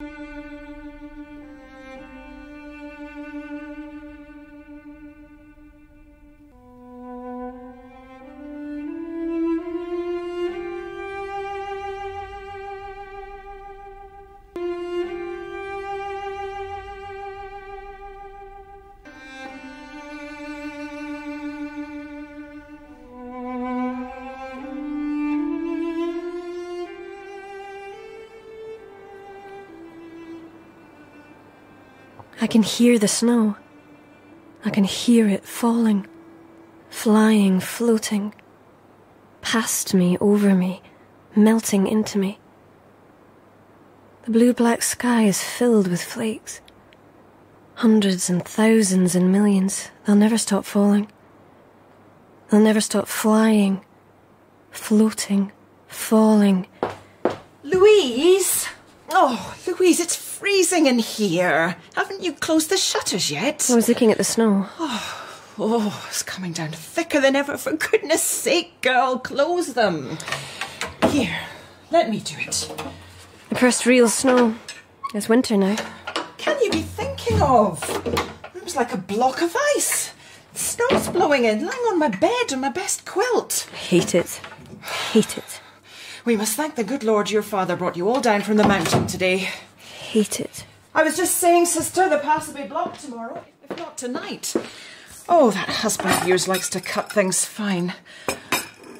I can hear the snow. I can hear it falling, flying, floating, past me, over me, melting into me. The blue-black sky is filled with flakes. Hundreds and thousands and millions. They'll never stop falling. They'll never stop flying, floating, falling. Louise! Oh, Louise, it's freezing in here. Haven't you closed the shutters yet? I was looking at the snow. Oh, it's coming down thicker than ever. For goodness sake, girl, close them. Here, let me do it. The first real snow. It's winter now. Can you be thinking of? It was like a block of ice. The snow's blowing in, lying on my bed on my best quilt. Hate it. Hate it. We must thank the good Lord your father brought you all down from the mountain today. Hate it. I was just saying, sister, the pass will be blocked tomorrow, if not tonight. Oh, that husband of yours likes to cut things fine.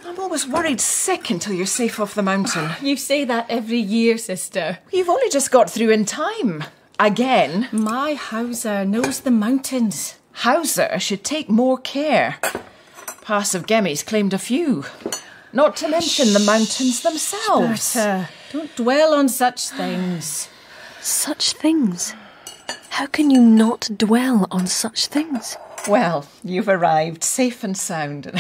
I'm always worried sick until you're safe off the mountain. You say that every year, sister. You've only just got through in time. Again. My Hauser knows the mountains. Hauser should take more care. Pass of Gemmi's claimed a few. Not to mention the mountains themselves. Berta, don't dwell on such things. Such things? How can you not dwell on such things? Well, you've arrived safe and sound.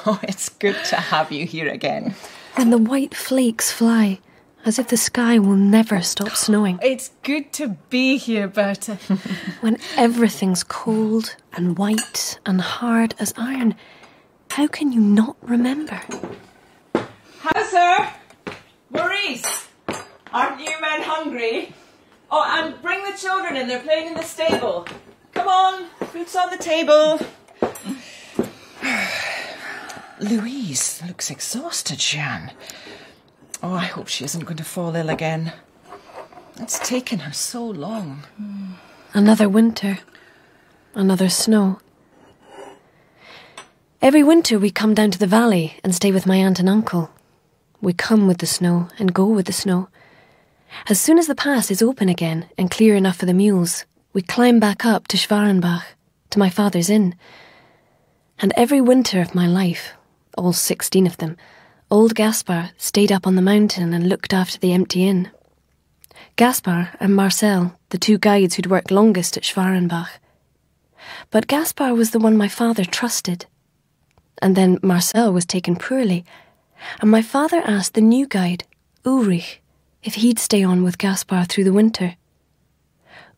Oh, it's good to have you here again. When the white flakes fly, as if the sky will never stop snowing. It's good to be here, Berta. When everything's cold and white and hard as iron, how can you not remember? Hauser! Maurice! Aren't you men hungry? Oh, and bring the children in, they're playing in the stable. Come on, food's on the table. Louise looks exhausted, Jeanne. Oh, I hope she isn't going to fall ill again. It's taken her so long. Another winter. Another snow. Every winter we come down to the valley and stay with my aunt and uncle. We come with the snow and go with the snow. As soon as the pass is open again and clear enough for the mules, we climb back up to Schwarenbach, to my father's inn. And every winter of my life, all 16 of them, old Gaspar stayed up on the mountain and looked after the empty inn. Gaspar and Marcel, the two guides who'd worked longest at Schwarenbach. But Gaspar was the one my father trusted. And then Marcel was taken poorly, and my father asked the new guide, Ulrich, if he'd stay on with Gaspar through the winter.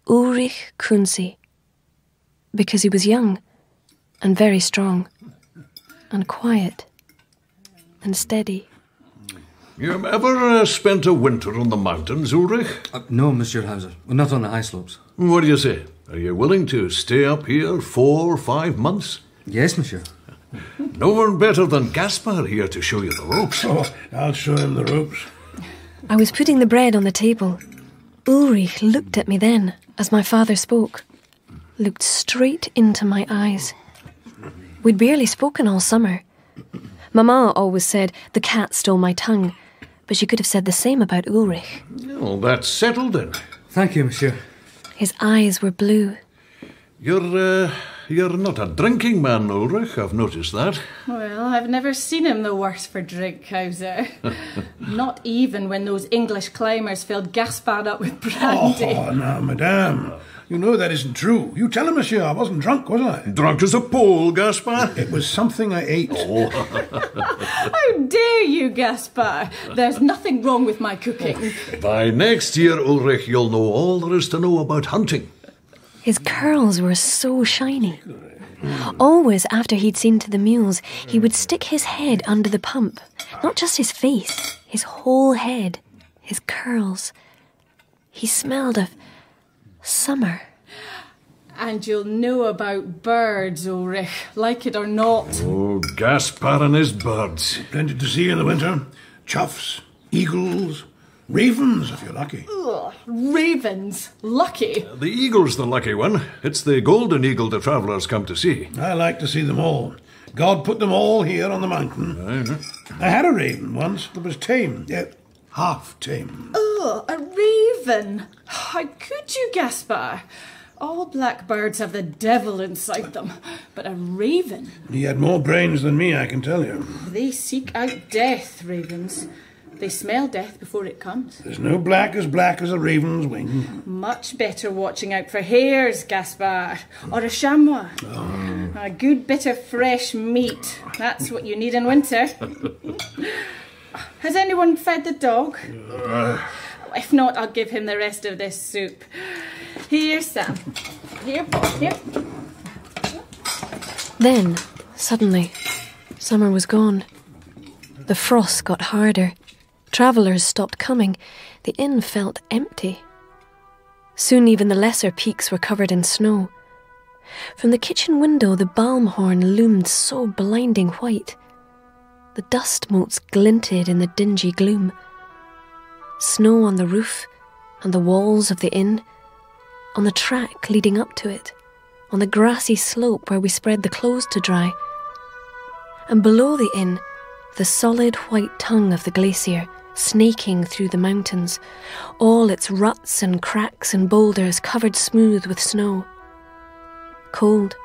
Ulrich Kunze, because he was young and very strong and quiet and steady. You ever spent a winter on the mountains, Ulrich? No, Monsieur Hauser. Not on the ice slopes. What do you say? Are you willing to stay up here 4 or 5 months? Yes, Monsieur. No one better than Gaspar here to show you the ropes. Oh, I'll show him the ropes. I was putting the bread on the table. Ulrich looked at me then, as my father spoke. Looked straight into my eyes. We'd barely spoken all summer. Mama always said the cat stole my tongue, but she could have said the same about Ulrich. Well, that's settled then. Thank you, Monsieur. His eyes were blue. You're not a drinking man, Ulrich, I've noticed that. Well, I've never seen him the worse for drink, Hauser. Not even when those English climbers filled Gaspard up with brandy. Oh, now, madame, you know that isn't true. You tell him, monsieur, I wasn't drunk, was I? Drunk as a pole, Gaspar. It was something I ate. Oh. How dare you, Gaspard? There's nothing wrong with my cooking. By next year, Ulrich, you'll know all there is to know about hunting. His curls were so shiny. Always after he'd seen to the mules, he would stick his head under the pump. Not just his face, his whole head, his curls. He smelled of summer. And you'll know about birds, Ulrich, like it or not. Oh, Gaspar and his birds. Plenty to see in the winter. Choughs, eagles, ravens, if you're lucky. Ugh, ravens. Lucky. The eagle's the lucky one. It's the golden eagle the travellers come to see. I like to see them all. God put them all here on the mountain. I had a raven once that was tame, yet half tame. Oh, a raven. How could you, Gaspar? All blackbirds have the devil inside them, but a raven... He had more brains than me, I can tell you. They seek out death, ravens. They smell death before it comes. There's no black as a raven's wing. Much better watching out for hares, Gaspar, or a chamois. Oh. A good bit of fresh meat. That's what you need in winter. Has anyone fed the dog? If not, I'll give him the rest of this soup. Here, Sam. Here, Paul. Here. Then, suddenly, summer was gone. The frost got harder. Travellers stopped coming. The inn felt empty. Soon even the lesser peaks were covered in snow. From the kitchen window the balm horn loomed so blinding white. The dust motes glinted in the dingy gloom. Snow on the roof and the walls of the inn, on the track leading up to it, on the grassy slope where we spread the clothes to dry. And below the inn, the solid white tongue of the glacier snaking through the mountains, all its ruts and cracks and boulders covered smooth with snow. Cold,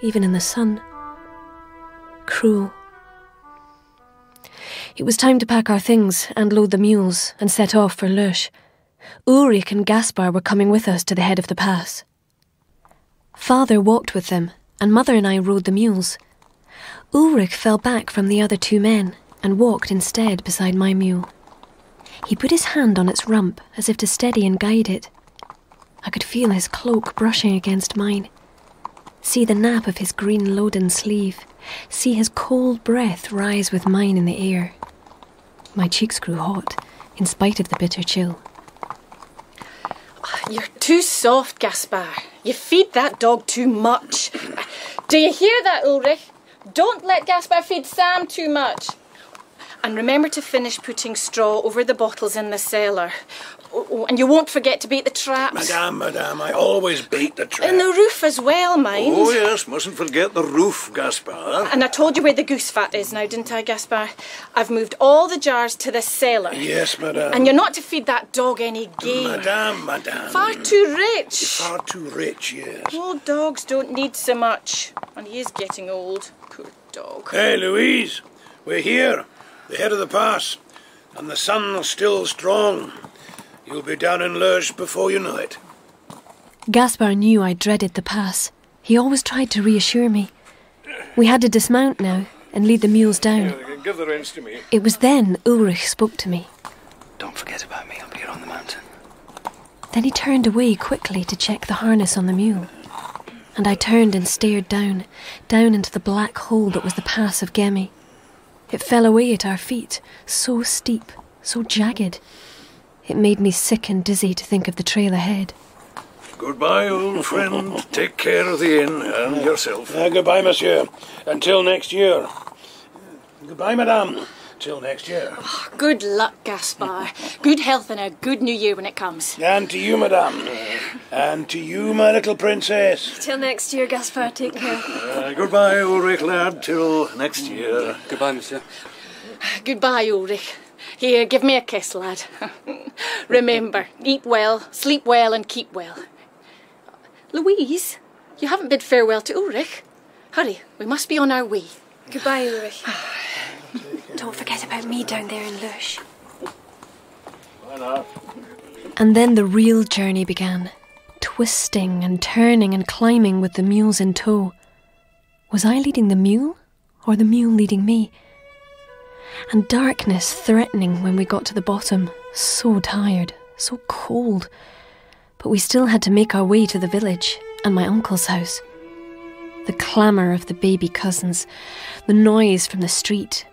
even in the sun. Cruel. It was time to pack our things and load the mules and set off for Leusch. Ulrich and Gaspar were coming with us to the head of the pass. Father walked with them, and Mother and I rode the mules. Ulrich fell back from the other two men and walked instead beside my mule. He put his hand on its rump as if to steady and guide it. I could feel his cloak brushing against mine, see the nap of his green loden sleeve, see his cold breath rise with mine in the air. My cheeks grew hot, in spite of the bitter chill. You're too soft, Gaspar. You feed that dog too much. Do you hear that, Ulrich? Don't let Gaspar feed Sam too much. And remember to finish putting straw over the bottles in the cellar. Oh, and you won't forget to bait the traps. Madame, I always bait the trap. And the roof as well, mind. Oh, yes, mustn't forget the roof, Gaspar. And I told you where the goose fat is now, didn't I, Gaspar? I've moved all the jars to the cellar. Yes, madame. And you're not to feed that dog any game. Madame. Far too rich. Far too rich, yes. Old dogs don't need so much. And he is getting old. Poor dog. Hey, Louise, we're here, the head of the pass, and the sun's still strong. You'll be down in Leusch before you know it. Gaspar knew I dreaded the pass. He always tried to reassure me. We had to dismount now and lead the mules down. Give the reins to me. It was then Ulrich spoke to me. Don't forget about me up here on the mountain. Then he turned away quickly to check the harness on the mule. And I turned and stared down into the black hole that was the pass of Gemmi. It fell away at our feet, so steep, so jagged. It made me sick and dizzy to think of the trail ahead. Goodbye, old friend. Take care of the inn and yourself. Goodbye, monsieur. Until next year. Goodbye, madame. Till next year. Oh, good luck, Gaspar. Good health and a good new year when it comes. And to you, madame. And to you, my little princess. Till next year, Gaspar. Take care. Goodbye, Ulrich, lad. Till next year. Goodbye, monsieur. Goodbye, Ulrich. Here, give me a kiss, lad. Remember, eat well, sleep well and keep well. Louise, you haven't bid farewell to Ulrich. Hurry, we must be on our way. Goodbye, Ulrich. Don't forget about me down there in Leusch. Why not? And then the real journey began, twisting and turning and climbing with the mules in tow. Was I leading the mule, or the mule leading me? And darkness threatening when we got to the bottom, so tired, so cold. But we still had to make our way to the village and my uncle's house. The clamour of the baby cousins, the noise from the street.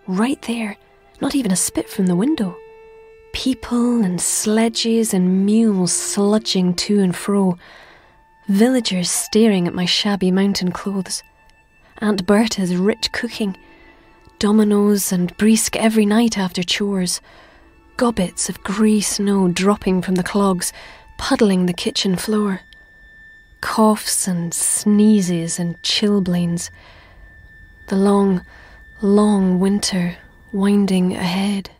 Right there, not even a spit from the window. People and sledges and mules sludging to and fro. Villagers staring at my shabby mountain clothes. Aunt Bertha's rich cooking. Dominoes and brisque every night after chores. Gobbets of grey snow dropping from the clogs, puddling the kitchen floor. Coughs and sneezes and chilblains. The long, long winter winding ahead.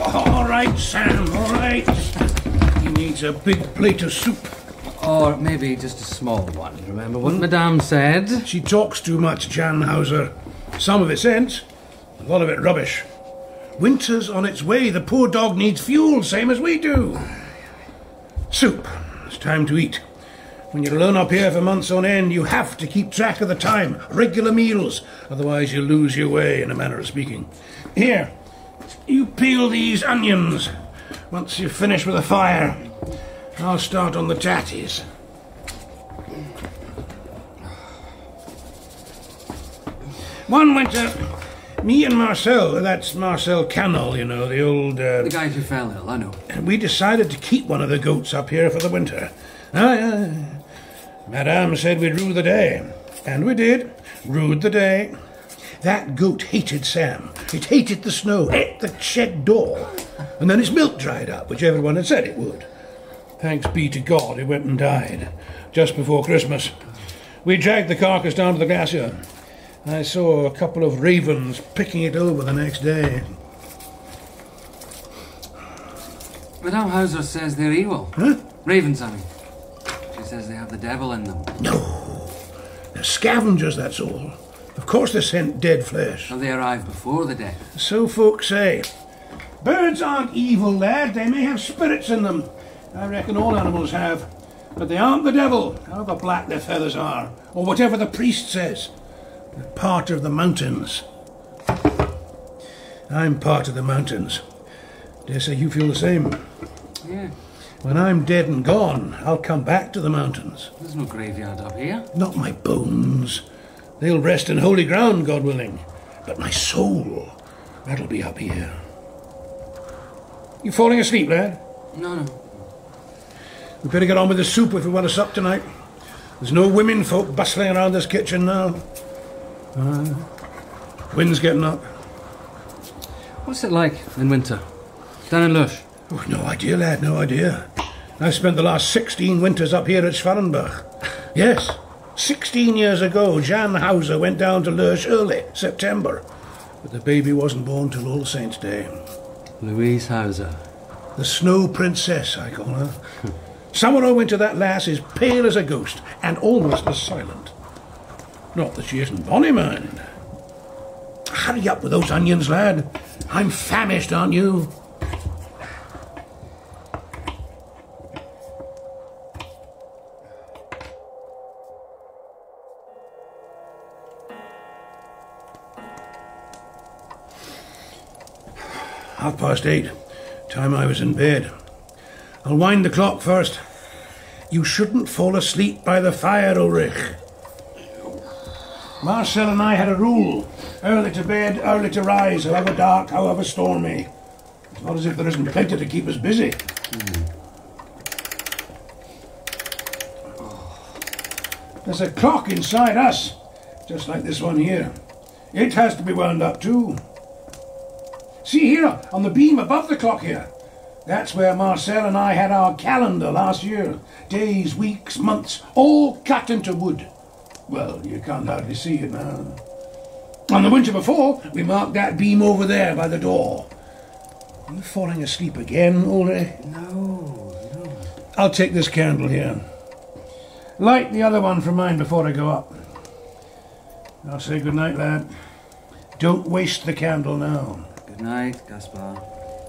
All right, Sam, all right. He needs a big plate of soup. Or maybe just a small one. Remember what Madame said? She talks too much, Jan Hauser. Some of it sense, a lot of it rubbish. Winter's on its way. The poor dog needs fuel, same as we do. Soup. It's time to eat. When you're alone up here for months on end, you have to keep track of the time. Regular meals. Otherwise you lose your way, in a manner of speaking. Here, you peel these onions. Once you've finished with the fire, I'll start on the tatties. One winter, me and Marcel, that's Marcel Canol, you know, the old... The guy who fell ill, I know. We decided to keep one of the goats up here for the winter. Madame said we'd rue the day. And we did. Rued the day. That goat hated Sam. It hated the snow, ate the shed door. And then its milk dried up, which everyone had said it would. Thanks be to God, it went and died just before Christmas. We dragged the carcass down to the glacier. I saw a couple of ravens picking it over the next day. Madame Hauser says they're evil. Huh? Ravens, I mean. She says they have the devil in them. No. They're scavengers, that's all. Of course they scent dead flesh. Well, they arrive before the death. So folks say. Birds aren't evil, lad. They may have spirits in them. I reckon all animals have. But they aren't the devil, however black their feathers are, or whatever the priest says. They're part of the mountains. I'm part of the mountains. Dare say you feel the same. Yeah. When I'm dead and gone, I'll come back to the mountains. There's no graveyard up here. Not my bones. They'll rest in holy ground, God willing. But my soul, that'll be up here. You falling asleep, lad? No. We better get on with the soup if we want to sup tonight. There's no women folk bustling around this kitchen now. Wind's getting up. What's it like in winter? Down in Lush? Oh, no idea, lad, no idea. I've spent the last 16 winters up here at Schwarenbach. Yes, 16 years ago, Jan Hauser went down to Lush early, September. But the baby wasn't born till All Saints' Day. Louise Hauser. The Snow Princess, I call her. Summer or winter, that lass is pale as a ghost and almost as silent. Not that she isn't bonny, mind. Hurry up with those onions, lad. I'm famished, aren't you? 8:30. Time I was in bed. I'll wind the clock first. You shouldn't fall asleep by the fire, Ulrich. Marcel and I had a rule. Early to bed, early to rise, however dark, however stormy. It's not as if there isn't plenty to keep us busy. There's a clock inside us, just like this one here. It has to be wound up too. See here, on the beam above the clock here. That's where Marcel and I had our calendar last year. Days, weeks, months, all cut into wood. Well, you can't hardly see it now. On the winter before, we marked that beam over there by the door. Are you falling asleep again, Ulrich? No. I'll take this candle here. Light the other one for mine before I go up. I'll say good night, lad. Don't waste the candle now. Good night, Gaspar.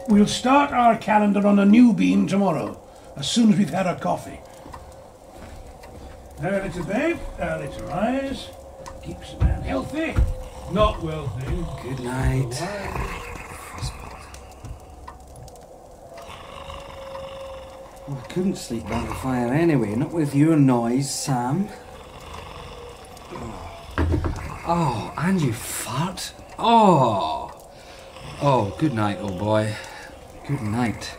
We'll start our calendar on a new beam tomorrow, as soon as we've had our coffee. Early to bed, early to rise. Keeps a man healthy, not wealthy. Good night. Oh, I couldn't sleep by the fire anyway, not with your noise, Sam. Oh, and you fart. Oh, Oh, good night, old boy. Good night.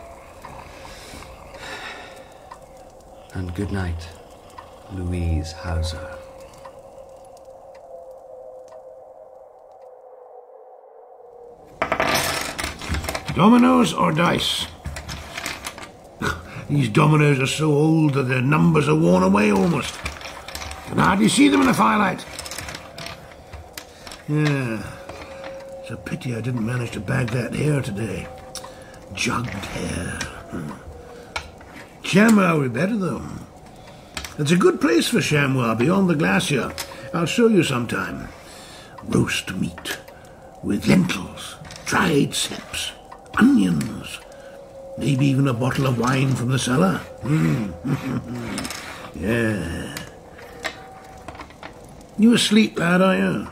And good night, Louise Hauser. Dominoes or dice? These dominoes are so old that their numbers are worn away almost. You can hardly see them in the firelight. Yeah, it's a pity I didn't manage to bag that hare today. Jugged hare. Chamois would be better, though. It's a good place for chamois beyond the glacier. I'll show you sometime. Roast meat with lentils, dried slips, onions, maybe even a bottle of wine from the cellar. Yeah. You asleep, lad, are you?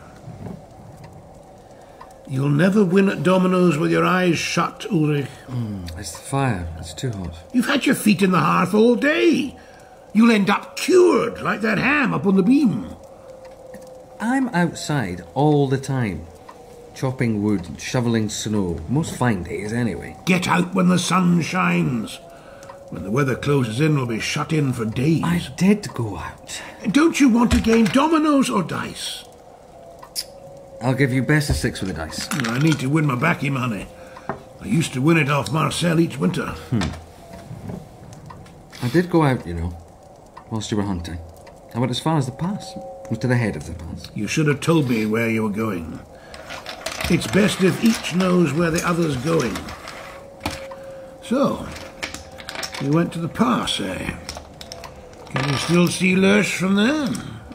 You'll never win at dominoes with your eyes shut, Ulrich. It's the fire. It's too hot. You've had your feet in the hearth all day. You'll end up cured like that ham up on the beam. I'm outside all the time. Chopping wood and shoveling snow. Most fine days, anyway. Get out when the sun shines. When the weather closes in, we'll be shut in for days. I did go out. Don't you want to game dominoes or dice? I'll give you best of 6 with the dice. I need to win my baccy money. I used to win it off Marcel each winter. I did go out, you know, whilst you were hunting. I went as far as the pass. I was to the head of the pass. You should have told me where you were going. It's best if each knows where the other's going. So, you went to the pass, eh? Can you still see Lurch from there?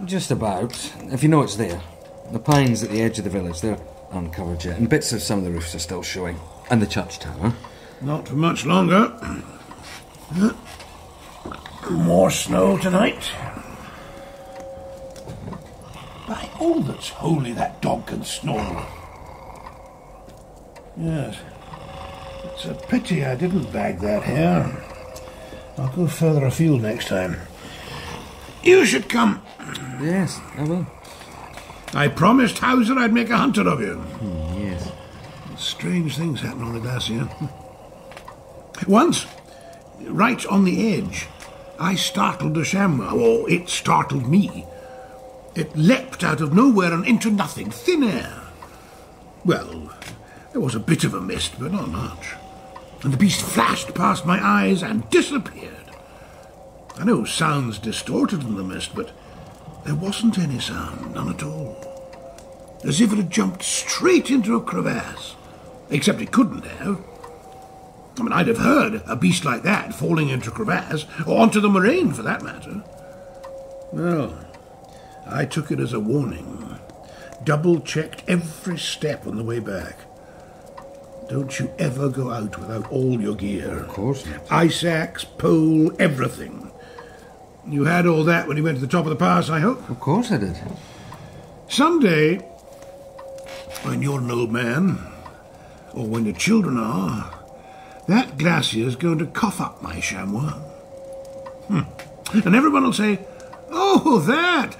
Just about, if you know it's there. The pines at the edge of the village, they're uncovered yet, and bits of some of the roofs are still showing. And the church tower. Not for much longer. More snow tonight. By all that's holy, that dog can snore. Yes. It's a pity I didn't bag that hare. I'll go further afield next time. You should come. Yes, I will. I promised Hauser I'd make a hunter of you. Yes. Strange things happen on the glacier. Once, right on the edge, I startled a chamois, or it startled me. It leapt out of nowhere and into nothing, thin air. Well, there was a bit of a mist, but not much. And the beast flashed past my eyes and disappeared. I know sound's distorted in the mist, but there wasn't any sound, none at all. As if it had jumped straight into a crevasse. Except it couldn't have. I mean, I'd have heard a beast like that falling into a crevasse, or onto the moraine for that matter. Well, I took it as a warning. Double-checked every step on the way back. Don't you ever go out without all your gear. Of course not. Ice axe, pole, everything. You had all that when you went to the top of the pass, I hope? Of course I did. Someday, when you're an old man, or when your children are, that glacier's going to cough up my chamois. And everyone will say, oh,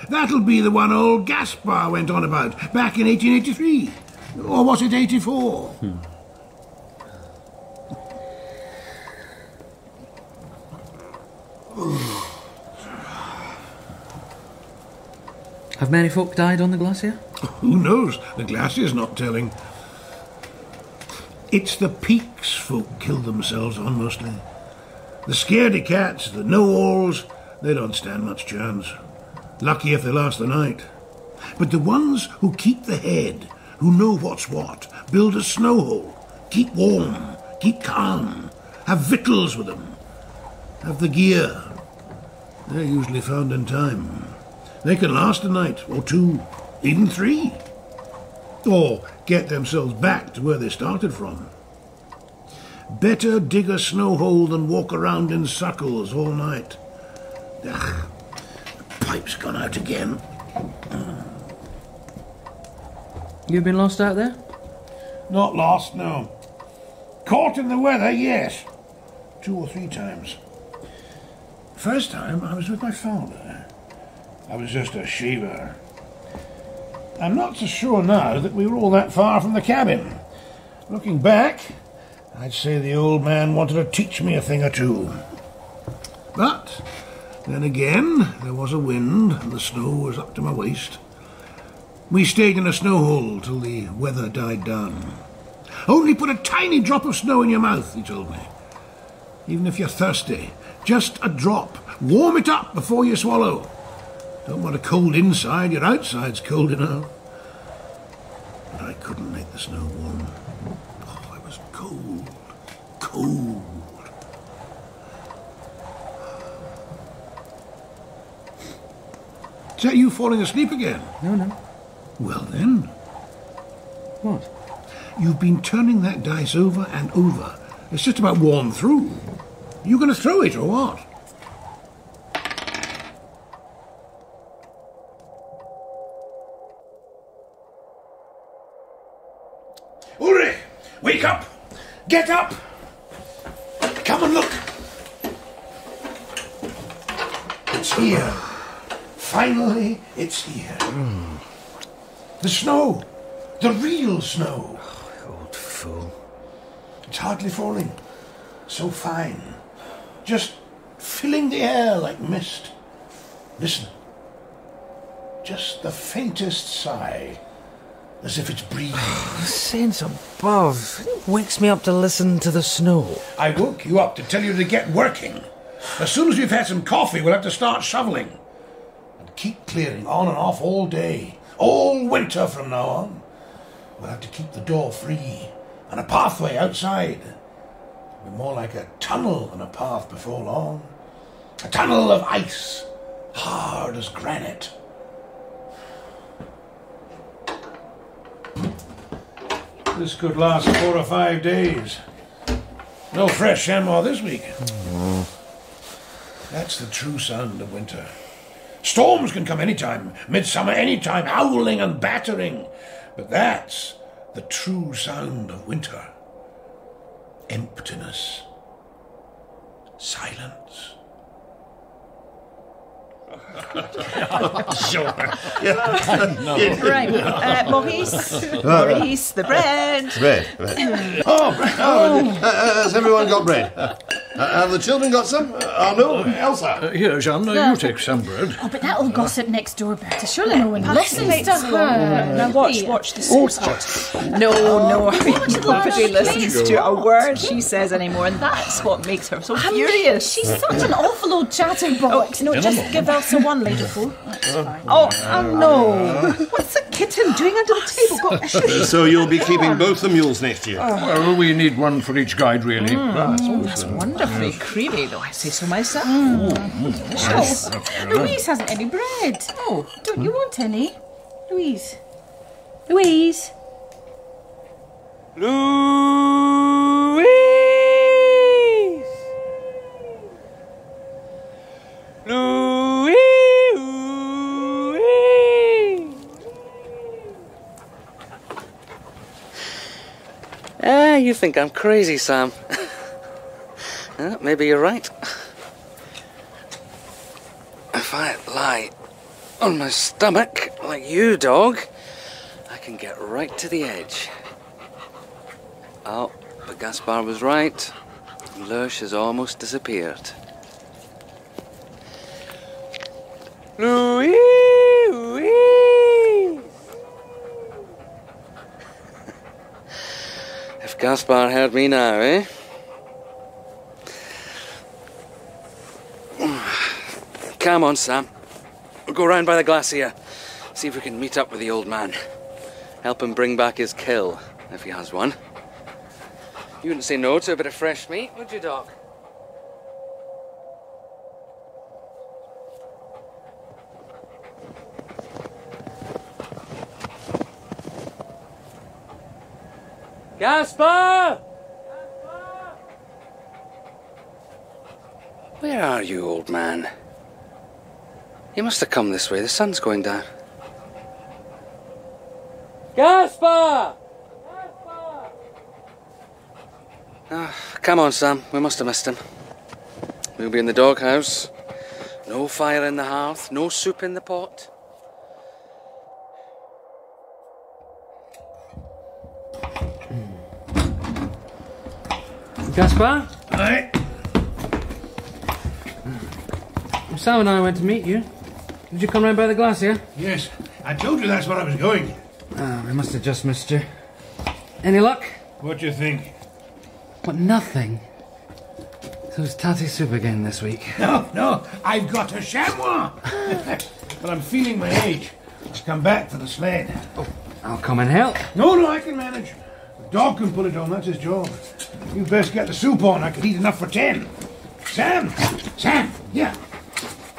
that'll be the one old Gaspar went on about back in 1883. Or was it 84? Have many folk died on the glacier? Who knows? The glacier's not telling. It's the peaks folk kill themselves on mostly. The scaredy cats, the know-alls, they don't stand much chance. Lucky if they last the night. But the ones who keep the head, who know what's what, build a snow hole, keep warm, keep calm, have victuals with them, have the gear, they're usually found in time. They can last a night, or 2, even 3. Or get themselves back to where they started from. Better dig a snow hole than walk around in circles all night. The pipe's gone out again. You've been lost out there? Not lost, no. Caught in the weather, yes. 2 or 3 times. First time I was with my father. I was just a shaver. I'm not so sure now that we were all that far from the cabin. Looking back, I'd say the old man wanted to teach me a thing or two. But then again, there was a wind and the snow was up to my waist. We stayed in a snow hole till the weather died down. Only put a tiny drop of snow in your mouth, he told me. Even if you're thirsty, just a drop. Warm it up before you swallow. Don't want a cold inside, your outside's cold enough. But I couldn't make the snow warm. Oh, it was cold. Cold. Is that you falling asleep again? No. Well then. What? You've been turning that dice over and over. It's just about worn through. You going to throw it or what? Ulrich! Wake up! Get up! Come and look! It's here. Finally, it's here. The snow. The real snow. Old fool. It's hardly falling. So fine. Just filling the air like mist. Listen. Just the faintest sigh. As if it's breathing. The sense above wakes me up to listen to the snow. I woke you up to tell you to get working. As soon as we've had some coffee, we'll have to start shoveling. And keep clearing on and off all day. All winter from now on. We'll have to keep the door free. And a pathway outside. It'll be more like a tunnel than a path before long. A tunnel of ice. Hard as granite. This could last 4 or 5 days. No fresh chamois this week. That's the true sound of winter. Storms can come anytime, midsummer anytime, howling and battering. But that's the true sound of winter. Emptiness. Silence. Sure. Right, Maurice, the bread. Bread. Oh, bread. Has everyone got bread? Have the children got some? Arnaud? Elsa? Here, Jean, you take some bread. Oh, but that old gossip next door, Bertie. Surely no one listens to her. Now watch the sauce. No, nobody listens to a word she says anymore, and that's what makes her so furious. She's such an awful old chatterbox. No, just give Elsa one ladleful. No. What's the kitten doing under the table? So you'll be keeping both the mules next year? Well, we need one for each guide, really. That's wonderfully creamy, though I say so myself. Louise hasn't any bread. Oh, don't you want any? Louise. Louise. You think I'm crazy, Sam. Maybe you're right. If I lie on my stomach, like you, dog, I can get right to the edge. Oh, but Gaspar was right. Lurch has almost disappeared. Louise! If Gaspar heard me now, eh? Come on, Sam. We'll go round by the glacier. See if we can meet up with the old man. Help him bring back his kill, if he has one. You wouldn't say no to a bit of fresh meat, would you, Doc? Gaspar! Where are you, old man? You must have come this way. The sun's going down. Gaspar! Come on, Sam. We must have missed him. We'll be in the doghouse. No fire in the hearth. No soup in the pot. Gaspar? Aye. Sam and I went to meet you. Did you come round by the glacier? Yes, I told you that's where I was going. Ah, we must have just missed you. Any luck? What do you think? But nothing. So it's tatty soup again this week. No, I've got a chamois. But I'm feeling my age. Let's come back for the sled. Oh, I'll come and help. No, I can manage. The dog can pull it on, that's his job. You best get the soup on, I could eat enough for 10. Sam, here.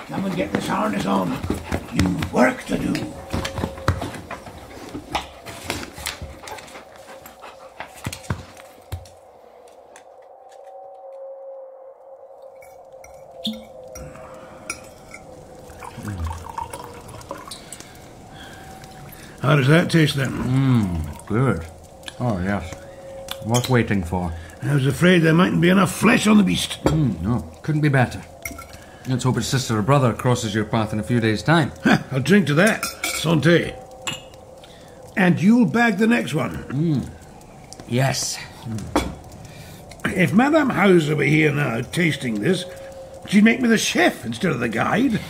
Come and get this harness on. You've work to do. How does that taste then? Good. Oh, yes. Worth waiting for. I was afraid there mightn't be enough flesh on the beast. No, couldn't be better. Let's hope its sister or brother crosses your path in a few days' time. I'll drink to that. Santé. And you'll bag the next one. Yes. If Madame Hauser were here now, tasting this, she'd make me the chef instead of the guide.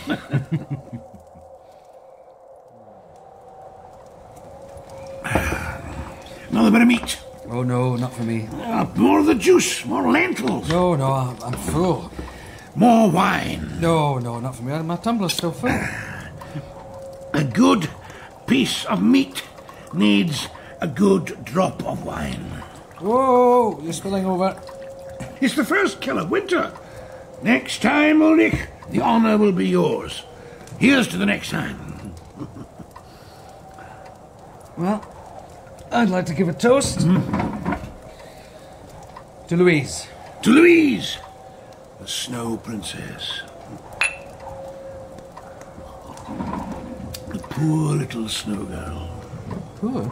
Another bit of meat. Oh, no, not for me. More of the juice, more lentils. No, I'm full. More wine. No, not for me. My tumbler's still full. A good piece of meat needs a good drop of wine. Whoa, you're spilling over. It's the first kill of winter. Next time, Ulrich, the honour will be yours. Here's to the next time. Well, I'd like to give a toast. To Louise. To Louise, the Snow Princess. The poor little snow girl. Poor?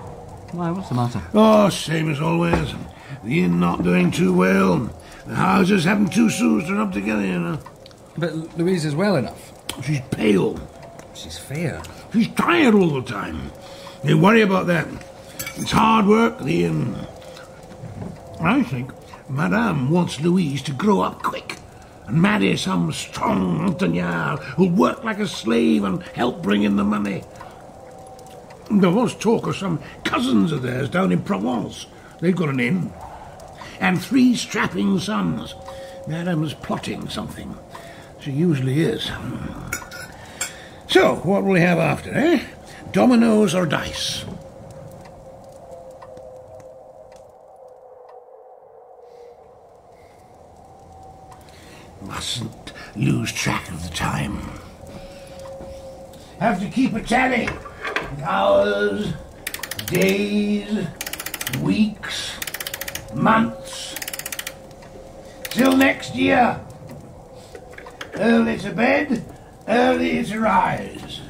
Why, what's the matter? Oh, same as always. The inn not doing too well. The houses haven't 2 sous to rub together, you know. But Louise is well enough. She's pale. She's fair. She's tired all the time. They worry about that. It's hard work, the inn. I think Madame wants Louise to grow up quick and marry some strong montagnard who'll work like a slave and help bring in the money. There was talk of some cousins of theirs down in Provence. They've got an inn. And 3 strapping sons. Madame's plotting something. She usually is. So, what will we have after, eh? Dominoes or dice? Mustn't lose track of the time. Have to keep a tally. Hours, days, weeks, months. Till next year. Early to bed, early to rise.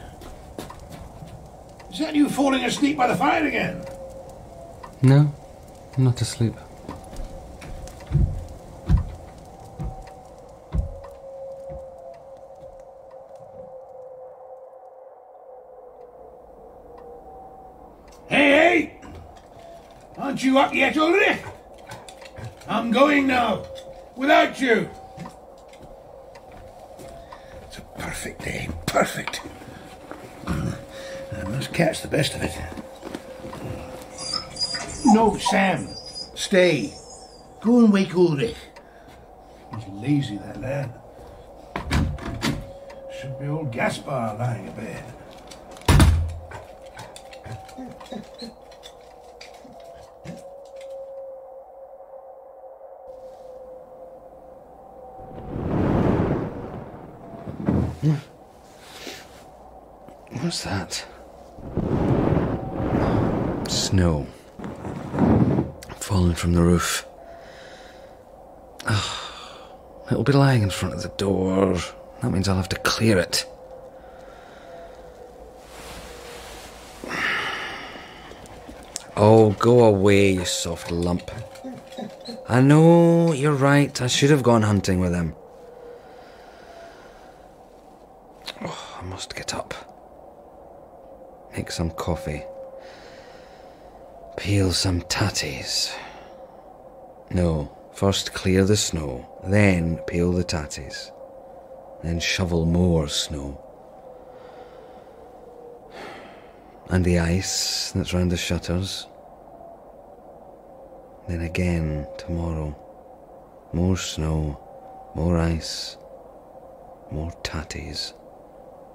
Is that you falling asleep by the fire again? No, I'm not asleep. Hey! Aren't you up yet, Ulrich? I'm going now. Without you. It's a perfect day. Perfect. I must catch the best of it. No, Sam. Stay. Go and wake Ulrich. He's lazy, that lad. Should be old Gaspar lying abed. What's that? Snow. Falling from the roof. It'll be lying in front of the door. That means I'll have to clear it. Oh, go away, you soft lump. I know, you're right. I should have gone hunting with him. Oh, I must get up. Make some coffee. Peel some tatties. No, First clear the snow, then peel the tatties, then shovel more snow. And the ice that's round the shutters. Then again tomorrow. More snow, more ice, more tatties,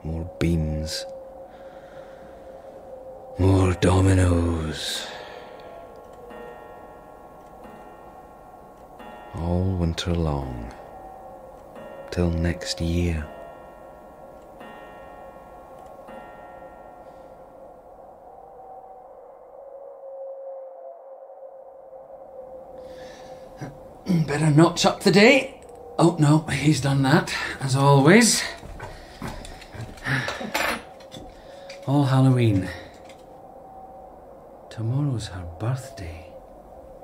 more beans, more dominoes. All winter long, till next year. Better notch up the day. Oh no, he's done that, as always. All Halloween. Tomorrow's her birthday.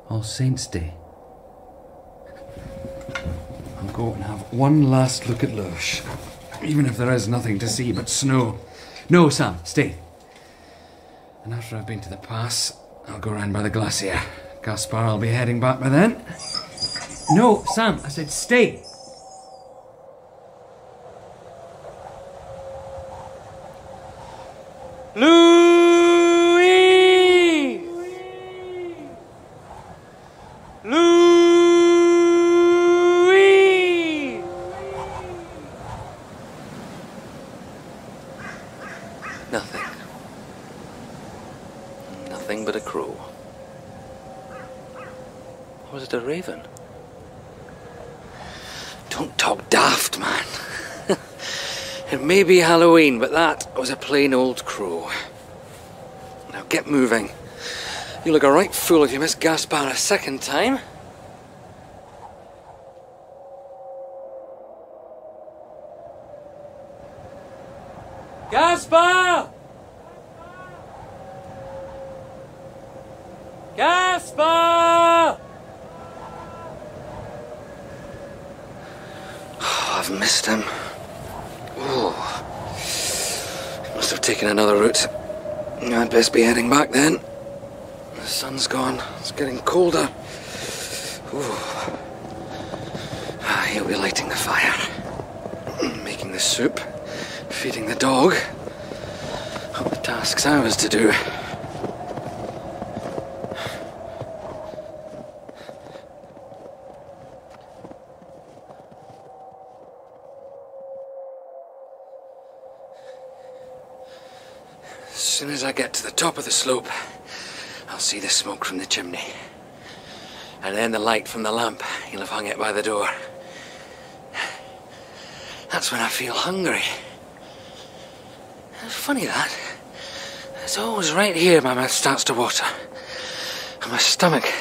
All Saints' Day. I'll go and have one last look at Lurch, even if there is nothing to see but snow. No, Sam, stay. And after I've been to the pass, I'll go round by the glacier. Gaspar will be heading back by then. No, Sam, I said stay. Louis! Louis! Nothing. Nothing but a crow. Or was it a raven? Don't talk daft, man. It may be Halloween, but that was a plain old crow. Now get moving. You look a right fool if you miss Gaspar a second time. Gaspar! Gaspar! I've missed him. Oh. Must have taken another route. I'd best be heading back then. The sun's gone. It's getting colder. Oh. He'll be lighting the fire. Making the soup. Feeding the dog. All the tasks I was to do. As soon as I get to the top of the slope, I'll see the smoke from the chimney. And then the light from the lamp. You'll have hung it by the door. That's when I feel hungry. It's funny that. It's always right here my mouth starts to water. And my stomach.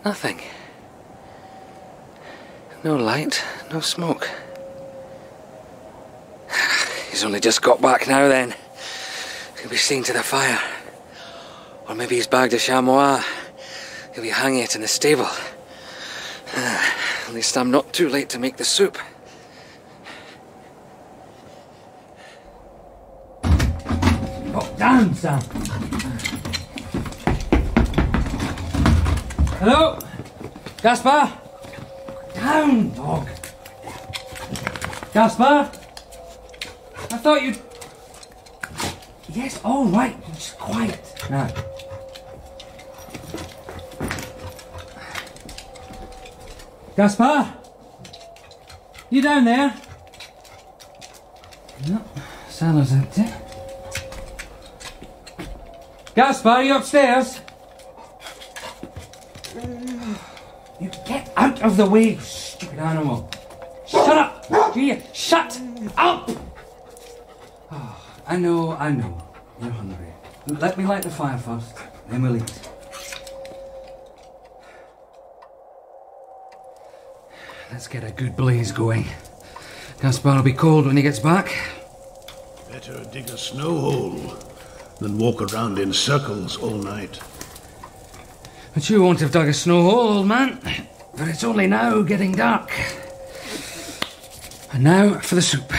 Nothing. No light, no smoke. He's only just got back now then. He'll be seeing to the fire. Or maybe he's bagged a chamois. He'll be hanging it in the stable. At least I'm not too late to make the soup. Oh, down, Sam. Hello? Gaspar? Down, dog. Gaspar? I thought you'd... Yes, all right. Just quiet. Now. Gaspar? You down there? No, cellar's empty. Gaspar, are you upstairs? You get out of the way, you stupid animal. Shut up! Do you? Shut up! Oh, I know. You're hungry. Let me light the fire first, then we'll eat. Let's get a good blaze going. Gaspar will be cold when he gets back. Better dig a snow hole than walk around in circles all night. But you won't have dug a snow hole, old man. For it's only now getting dark. And now for the soup.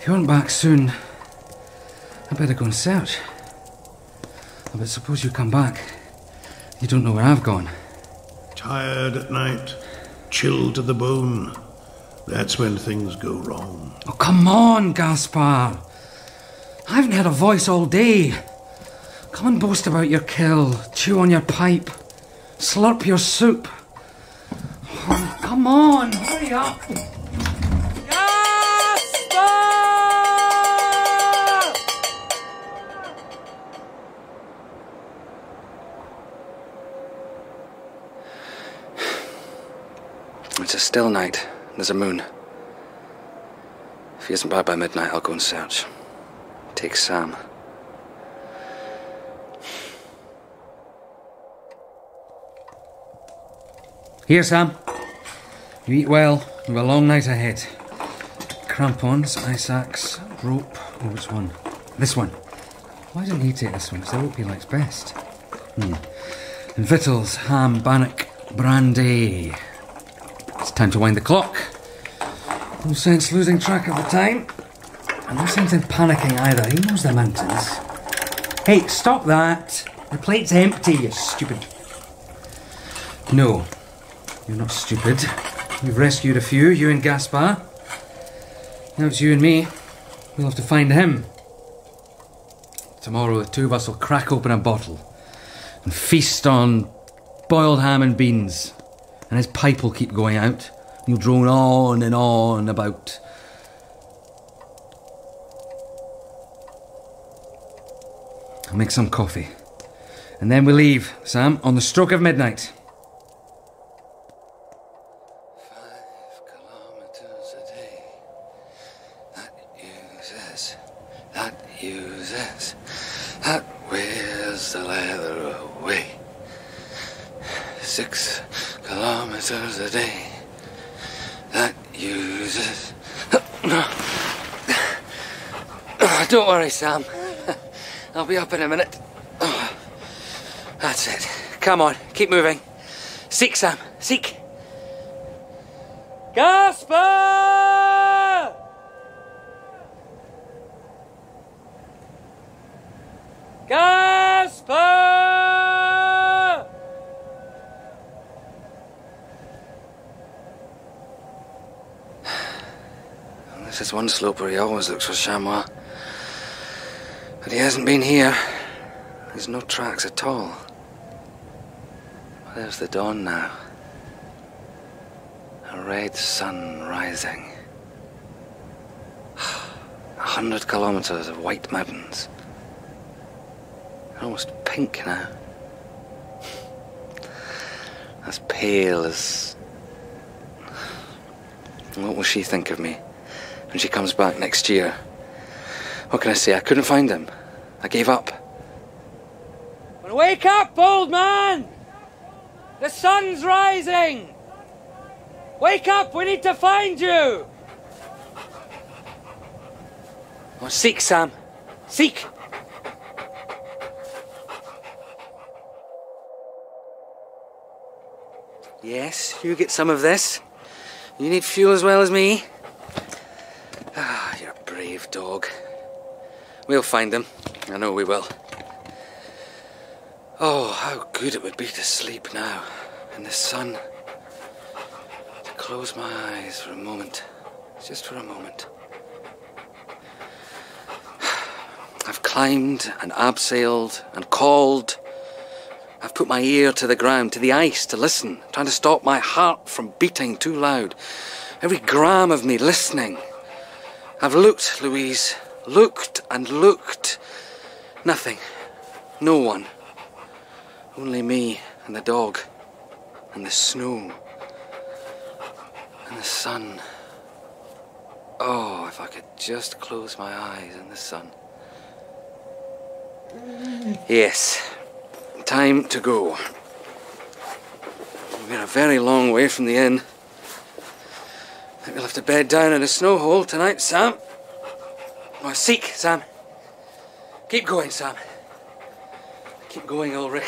you aren't back soon, I better go and search. Oh, but suppose you come back. You don't know where I've gone. Tired at night, chilled to the bone. That's when things go wrong. Oh, come on, Gaspar. I haven't had a voice all day. Come and boast about your kill, chew on your pipe, slurp your soup. Oh, come on, hurry up. Gaspar! It's a still night. There's a moon. If he isn't back by midnight, I'll go and search. Take Sam. Here, Sam. You eat well. We've a long night ahead. Crampons, ice axe, rope. Oh, which one? This one. Why didn't he take this one? It's the rope he likes best. And victuals, ham, bannock, brandy. It's time to wind the clock. No sense losing track of the time. And no sense in panicking either. He knows the mountains. Hey, stop that. The plate's empty, you stupid. No, you're not stupid. We've rescued a few, you and Gaspar. Now it's you and me. We'll have to find him. Tomorrow the two of us will crack open a bottle and feast on boiled ham and beans. And his pipe will keep going out. He'll drone on and on about. I'll make some coffee. And then we'll leave, Sam, on the stroke of midnight. 5 kilometers a day. That uses. That wears the leather away. 6 kilometers a day. That uses. Don't worry, Sam. I'll be up in a minute. That's it. Come on, keep moving. Seek, Sam. Seek. Gaspar! Gaspar! This is one slope where he always looks for chamois. But he hasn't been here. There's no tracks at all. There's the dawn now. A red sun rising. 100 kilometers of white mountains. They're almost pink now. As pale as... What will she think of me when she comes back next year? What can I say? I couldn't find him. I gave up. Well, wake up, old man! The sun's rising! Wake up, we need to find you! Oh, seek, Sam. Seek! Yes, you get some of this. You need fuel as well as me. Ah, you're a brave dog. We'll find them. I know we will. Oh, how good it would be to sleep now in the sun. To close my eyes for a moment. Just for a moment. I've climbed and abseiled and called. I've put my ear to the ground, to the ice, to listen, trying to stop my heart from beating too loud. Every gram of me listening. I've looked, Louise, looked and looked. Nothing. No one. Only me and the dog and the snow and the sun. Oh, if I could just close my eyes in the sun. Yes. Time to go. We're a very long way from the inn. I think we'll have to bed down in a snow hole tonight, Sam. Oh, seek, Sam. Keep going, Sam. Keep going, Ulrich.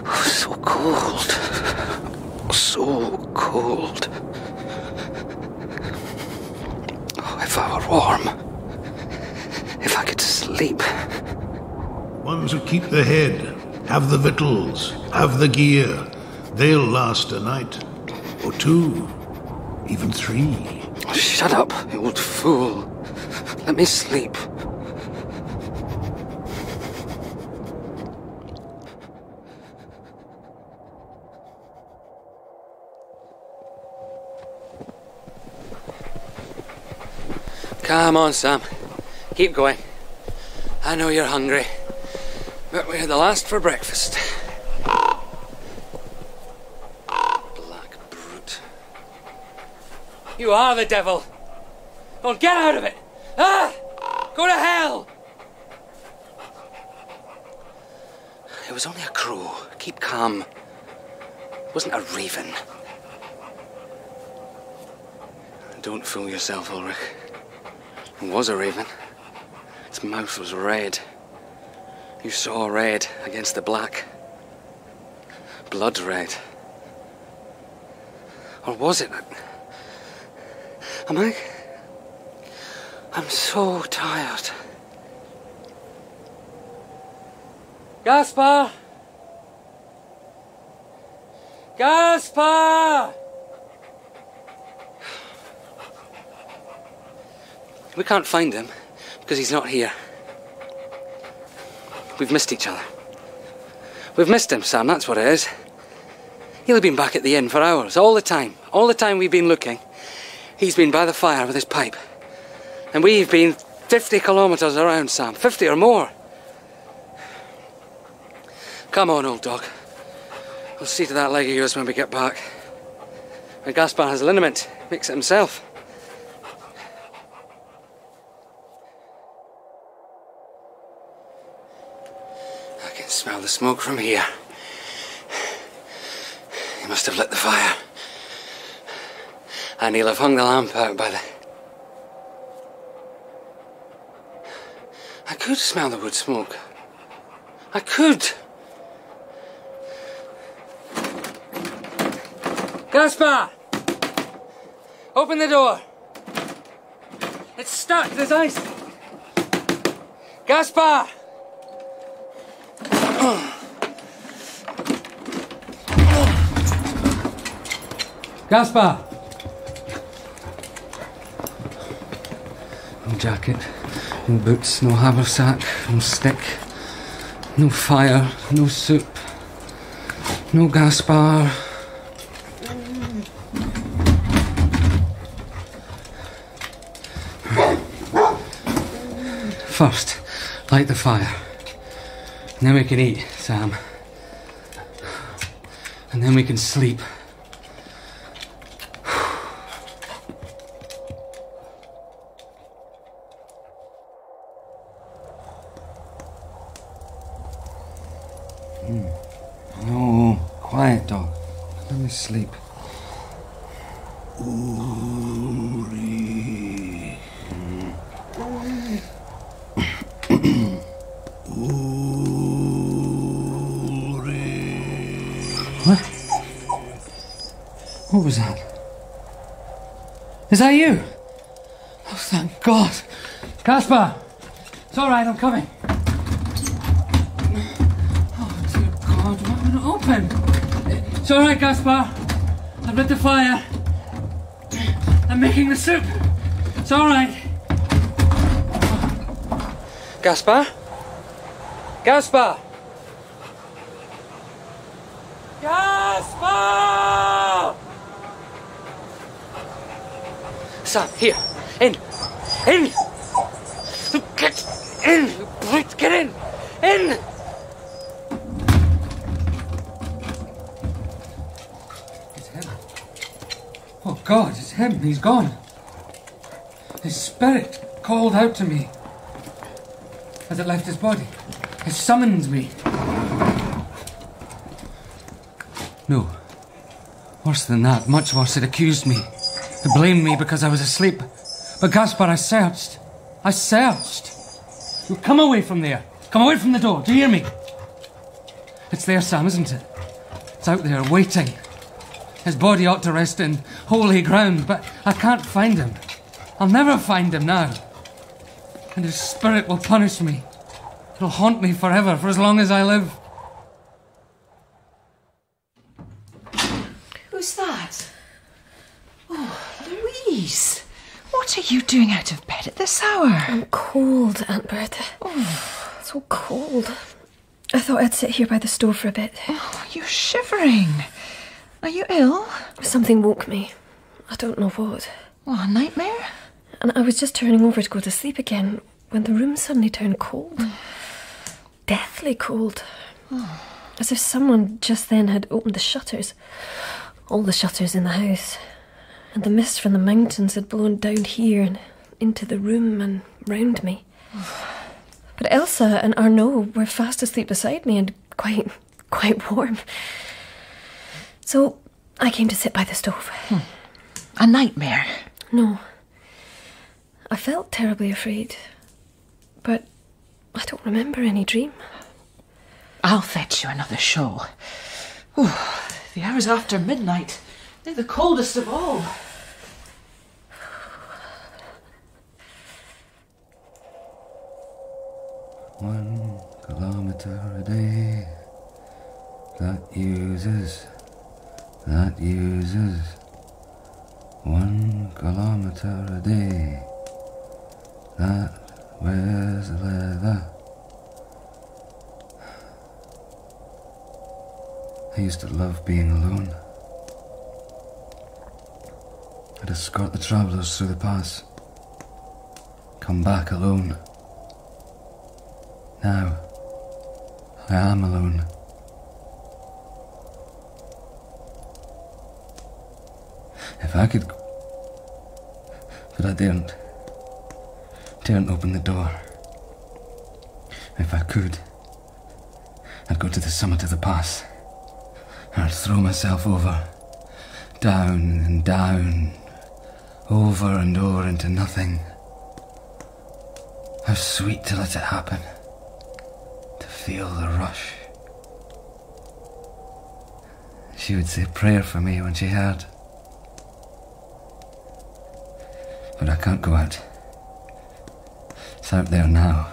Oh, so cold. Oh, if I were warm. If I could sleep. Ones who keep the head, have the victuals, have the gear, they'll last a night, or two, even 3. Oh, shut up, you old fool. Let me sleep. Come on, Sam. Keep going. I know you're hungry, but we're the last for breakfast. Black brute. You are the devil. Well, get out of it. Ah! Go to hell! It was only a crow. Keep calm. It wasn't a raven. Don't fool yourself, Ulrich. It was a raven. Its mouth was red. You saw red against the black. Blood red. Or was it? I'm so tired. Gaspar! Gaspar! We can't find him because he's not here. We've missed each other. We've missed him, Sam, that's what it is. He'll have been back at the inn for hours, all the time. All the time we've been looking, he's been by the fire with his pipe. And we've been 50 kilometres around, Sam. 50 or more. Come on, old dog. We'll see to that leg of yours when we get back. And Gaspar has liniment. Makes it himself. I can smell the smoke from here. He must have lit the fire. And he'll have hung the lamp out by the... I could smell the wood smoke. I could. Gaspar! Open the door. It's stuck, there's ice. Gaspar! Gaspar! No jacket, no boots, no haversack, no stick, no fire, no soup, no Gaspar. First, light the fire. And then we can eat, Sam. And then we can sleep. No, quiet, dog. Let me sleep. Ulrich. What? What was that? Is that you? Oh, thank God. Gaspar! It's all right, I'm coming. Oh, dear God, why won't it open? It's all right, Gaspar. I've lit the fire. I'm making the soup. It's all right. Gaspar? Gaspar! Gaspar! Sam, here. In. In! Get in! You brute, get in! In! It's him. Oh, God, it's him. He's gone. His spirit called out to me as it left his body. It summoned me. No. Worse than that, much worse, it accused me. It blamed me because I was asleep. But Gaspar, I searched. I searched. You come away from there. Come away from the door. Do you hear me? It's there, Sam, isn't it? It's out there, waiting. His body ought to rest in holy ground, but I can't find him. I'll never find him now. And his spirit will punish me. It'll haunt me forever, for as long as I live. Who's that? Oh, Louise. What are you doing out of bed at this hour? I'm cold, Aunt Bertha. Oh, So cold. I thought I'd sit here by the stove for a bit. oh, you're shivering. Are you ill? Something woke me. I don't know what. What, a nightmare? And I was just turning over to go to sleep again when the room suddenly turned cold. Deathly cold. As if someone just then had opened the shutters. All the shutters in the house. And the mist from the mountains had blown down here and into the room and round me. But Elsa and Arnaud were fast asleep beside me and quite warm. So I came to sit by the stove. A nightmare? No. I felt terribly afraid. But I don't remember any dream. I'll fetch you another shawl. Ooh, the hours after midnight. They're the coldest of all. One kilometre a day. That uses. 1 kilometre a day. That wears leather. I used to love being alone. I'd escort the travellers through the pass. Come back alone. Now, I am alone. If I could... But I daren't. Daren't open the door. If I could, I'd go to the summit of the pass. I'd throw myself over. Down and down. Over and over into nothing. How sweet to let it happen. To feel the rush. She would say a prayer for me when she heard. But I can't go out. It's out there now,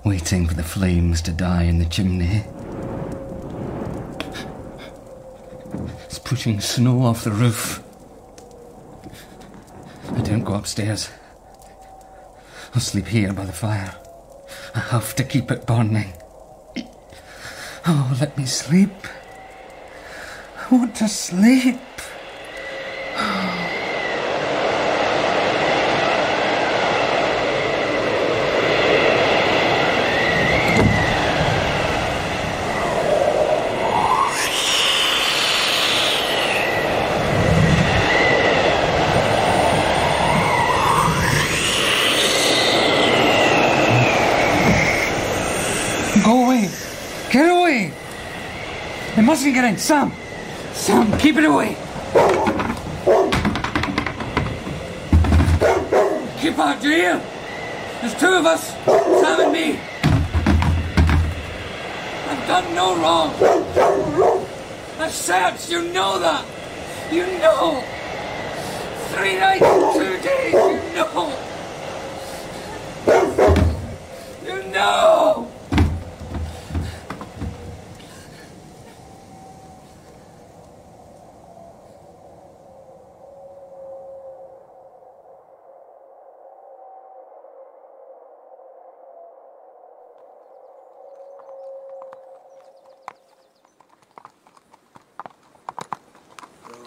waiting for the flames to die in the chimney. It's pushing snow off the roof. I don't go upstairs. I'll sleep here by the fire. I have to keep it burning. Oh, let me sleep. I want to sleep. Go away. Get away. They mustn't get in. Sam, keep it away. Keep out, do you hear? There's two of us, Sam and me. I've done no wrong. I've searched, you know that. You know. 3 nights and 2 days, you know. You know.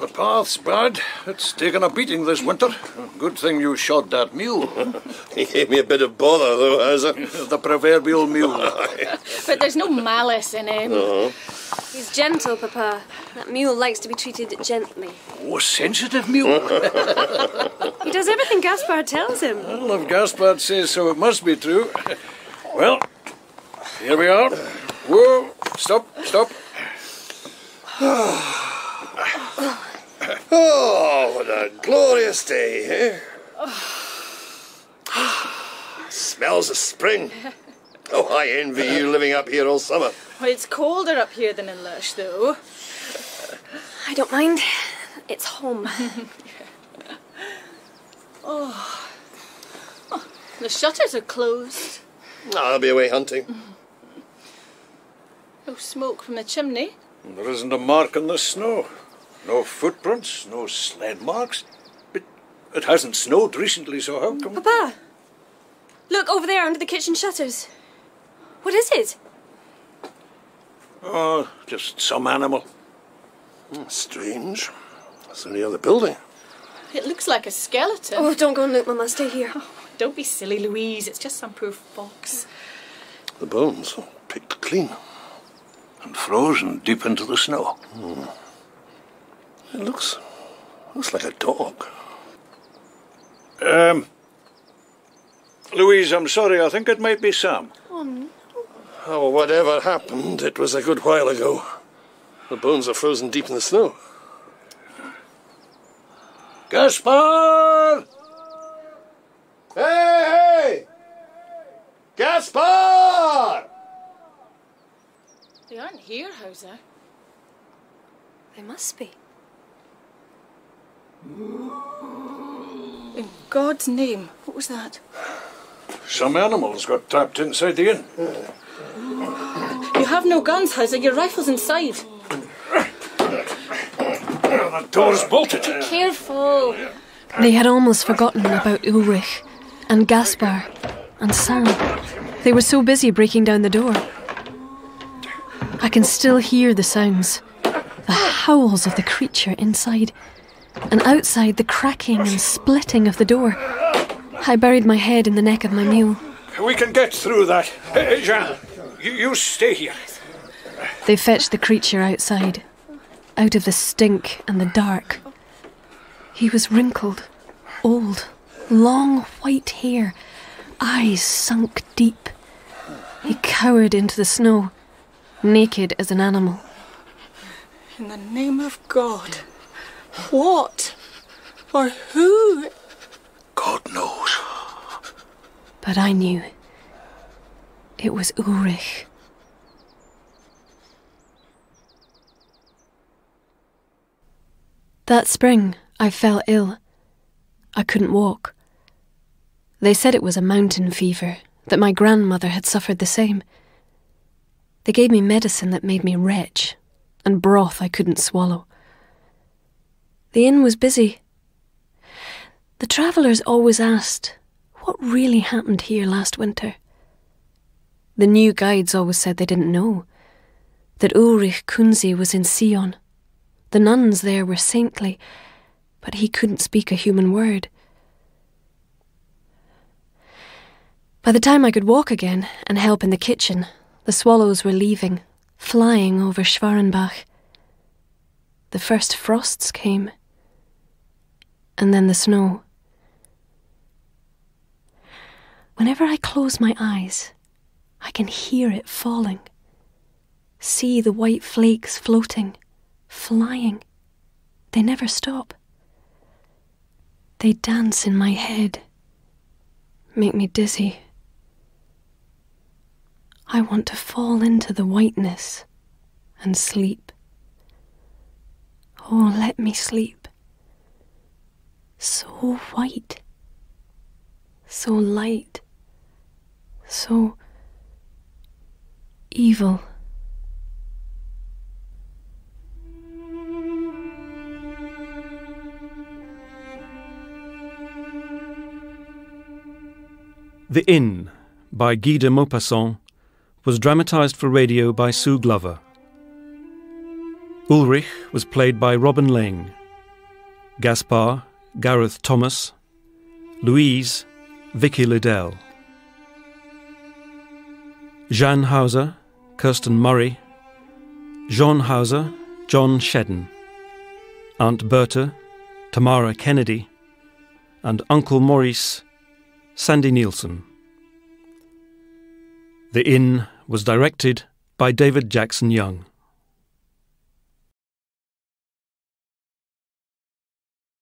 The path's bad. It's taken a beating this winter. Good thing you shod that mule. He gave me a bit of bother, though, Hazard. The proverbial mule. But there's no malice in him. He's gentle, Papa. That mule likes to be treated gently. Oh, sensitive mule. He does everything Gaspard tells him. Well, if Gaspard says so, it must be true. Well, here we are. Whoa, stop. Oh, what a glorious day, eh? Smells of spring. Oh, I envy you living up here all summer. Well, it's colder up here than in Lush, though. I don't mind. It's home. Oh, the shutters are closed. I'll be away hunting. No smoke from the chimney. There isn't a mark on the snow. No footprints, no sled marks. But it hasn't snowed recently, so how come... Papa! Look, over there under the kitchen shutters. What is it? Oh, just some animal. Strange. It's in the other building. It looks like a skeleton. Oh, don't go and look, Mama. Stay here. Oh, don't be silly, Louise. It's just some poor fox. The bones are picked clean. And frozen deep into the snow. It looks like a dog. Louise, I'm sorry, I think it might be Sam. Oh, no. Oh, whatever happened, it was a good while ago. The bones are frozen deep in the snow. Gaspar! Hey! Gaspar! They aren't here, Hauser. They must be. In God's name, what was that? Some animals got trapped inside the inn. You have no guns, Hauser. Your rifle's inside. The door's bolted. Be careful. They had almost forgotten about Ulrich and Gaspar and Sam. They were so busy breaking down the door. I can still hear the sounds, the howls of the creature inside, and outside the cracking and splitting of the door. I buried my head in the neck of my mule. We can get through that. Hey, Jean, you stay here. They fetched the creature outside, out of the stink and the dark. He was wrinkled, old, long white hair, eyes sunk deep. He cowered into the snow, naked as an animal. In the name of God, what or who? God knows. But I knew. It was Ulrich. That spring, I fell ill. I couldn't walk. They said it was a mountain fever, that my grandmother had suffered the same. They gave me medicine that made me retch, and broth I couldn't swallow. The inn was busy. The travellers always asked, what really happened here last winter? The new guides always said they didn't know, that Ulrich Kunze was in Sion. The nuns there were saintly, but he couldn't speak a human word. By the time I could walk again and help in the kitchen, the swallows were leaving, flying over Schwarenbach. The first frosts came, and then the snow. Whenever I close my eyes, I can hear it falling, see the white flakes floating, flying. They never stop. They dance in my head, make me dizzy. I want to fall into the whiteness and sleep. Oh, let me sleep. So white, so light, so evil. The Inn, by Guy de Maupassant, was dramatised for radio by Sue Glover. Ulrich was played by Robin Laing, Gaspar, Gareth Thomas, Louise, Vicky Liddell, Jeanne Hauser, Kirsten Murray, Jean Hauser, John Shedden, Aunt Berta, Tamara Kennedy, and Uncle Maurice, Sandy Nielsen. The Inn was directed by David Jackson Young.